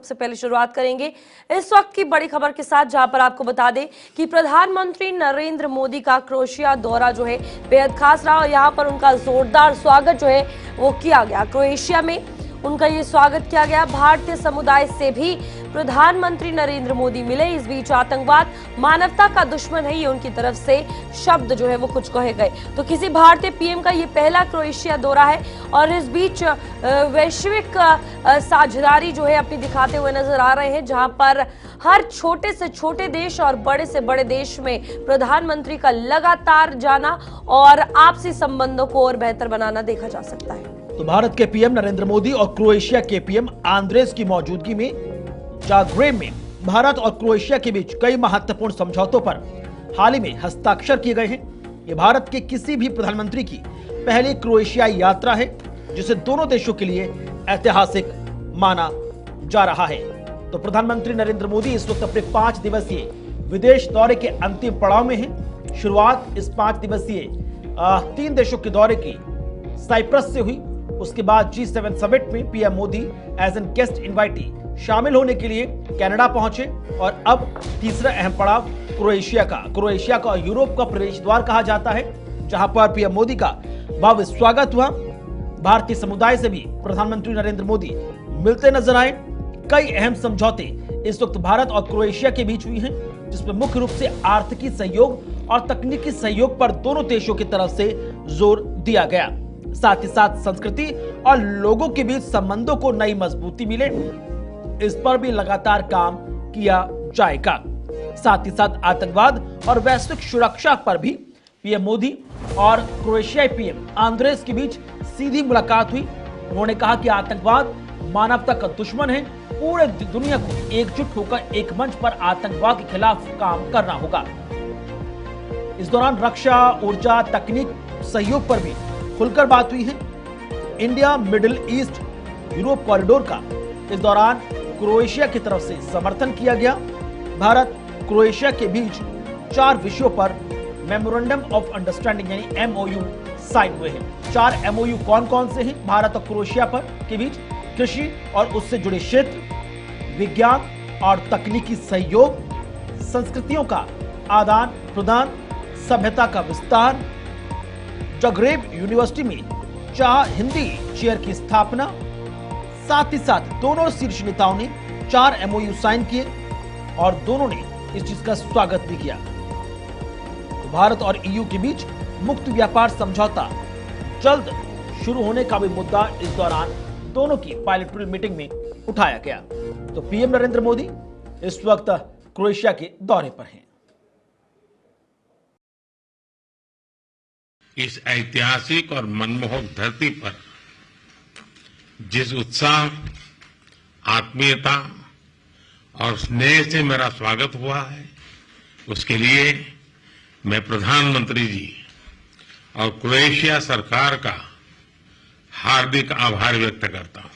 सबसे पहले शुरुआत करेंगे इस वक्त की बड़ी खबर के साथ, जहां पर आपको बता दें कि प्रधानमंत्री नरेंद्र मोदी का क्रोएशिया दौरा जो है बेहद खास रहा और यहां पर उनका जोरदार स्वागत जो है वो किया गया। क्रोएशिया में उनका ये स्वागत किया गया। भारतीय समुदाय से भी प्रधानमंत्री नरेंद्र मोदी मिले। इस बीच आतंकवाद मानवता का दुश्मन है, ये उनकी तरफ से शब्द जो है वो कुछ कहे गए। तो किसी भारतीय पीएम का ये पहला क्रोएशिया दौरा है और इस बीच वैश्विक साझेदारी जो है अपनी दिखाते हुए नजर आ रहे हैं, जहां पर हर छोटे से छोटे देश और बड़े से बड़े देश में प्रधानमंत्री का लगातार जाना और आपसी संबंधों को और बेहतर बनाना देखा जा सकता है। तो भारत के पीएम नरेंद्र मोदी और क्रोएशिया के पीएम आंद्रेस की मौजूदगी में जाग्रेब में भारत और क्रोएशिया के बीच कई महत्वपूर्ण समझौतों पर हाल ही में हस्ताक्षर किए गए हैं। ये भारत के किसी भी प्रधानमंत्री की पहली क्रोएशिया यात्रा है, जिसे दोनों देशों के लिए ऐतिहासिक माना जा रहा है। तो प्रधानमंत्री नरेंद्र मोदी इस वक्त अपने 5 दिवसीय विदेश दौरे के अंतिम पड़ाव में हैं। शुरुआत इस 5 दिवसीय 3 देशों के दौरे की साइप्रस से हुई। उसके बाद G7 समिट में PM Modi as an guest invitee शामिल होने के लिए कनाडा पहुंचे और अब तीसरा अहम पड़ाव क्रोएशिया का यूरोप का प्रवेश द्वार कहा जाता है, जहां पर पीएम मोदी का भव्य स्वागत हुआ। भारतीय समुदाय से भी प्रधानमंत्री नरेंद्र मोदी मिलते नजर आए। कई अहम समझौते इस वक्त भारत और क्रोएशिया के बीच हुई हैं, जिसमें मुख्य रूप से आर्थिकी सहयोग और तकनीकी सहयोग पर दोनों देशों की तरफ से जोर दिया गया। साथ ही साथ संस्कृति और लोगों के बीच संबंधों को नई मजबूती मिले, इस पर भी लगातार काम किया जाएगा। साथ ही साथ आतंकवाद और वैश्विक सुरक्षा पर भी पीएम मोदी और क्रोएशियाई पीएम आंद्रेस के बीच सीधी मुलाकात हुई। उन्होंने कहा कि आतंकवाद मानवता का दुश्मन है, पूरे दुनिया को एकजुट होकर एक मंच पर आतंकवाद के खिलाफ काम करना होगा। इस दौरान रक्षा, ऊर्जा, तकनीक सहयोग पर भी खुलकर बात हुई है। India middle east Europe corridor का इस दौरान क्रोएशिया की तरफ से समर्थन किया गया। भारत क्रोएशिया के बीच 4 विषयों पर मेमोरेंडम ऑफ अंडरस्टैंडिंग यानी MOU साइन हुए हैं। 4 MOU कौन कौन से हैं भारत और क्रोएशिया पर के बीच? कृषि और उससे जुड़े क्षेत्र, विज्ञान और तकनीकी सहयोग, संस्कृतियों का आदान प्रदान, सभ्यता का विस्तार, जाग्रेब यूनिवर्सिटी में हिंदी चेयर की स्थापना। साथ ही साथ दोनों शीर्ष नेताओं ने 4 MOU साइन किए और दोनों ने इस चीज का स्वागत भी किया। तो भारत और EU के बीच मुक्त व्यापार समझौता जल्द शुरू होने का भी मुद्दा इस दौरान दोनों की बायलैटरल मीटिंग में उठाया गया। तो पीएम नरेंद्र मोदी इस वक्त क्रोएशिया के दौरे पर हैं। इस ऐतिहासिक और मनमोहक धरती पर जिस उत्साह, आत्मीयता और स्नेह से मेरा स्वागत हुआ है, उसके लिए मैं प्रधानमंत्री जी और क्रोएशिया सरकार का हार्दिक आभार व्यक्त करता हूं।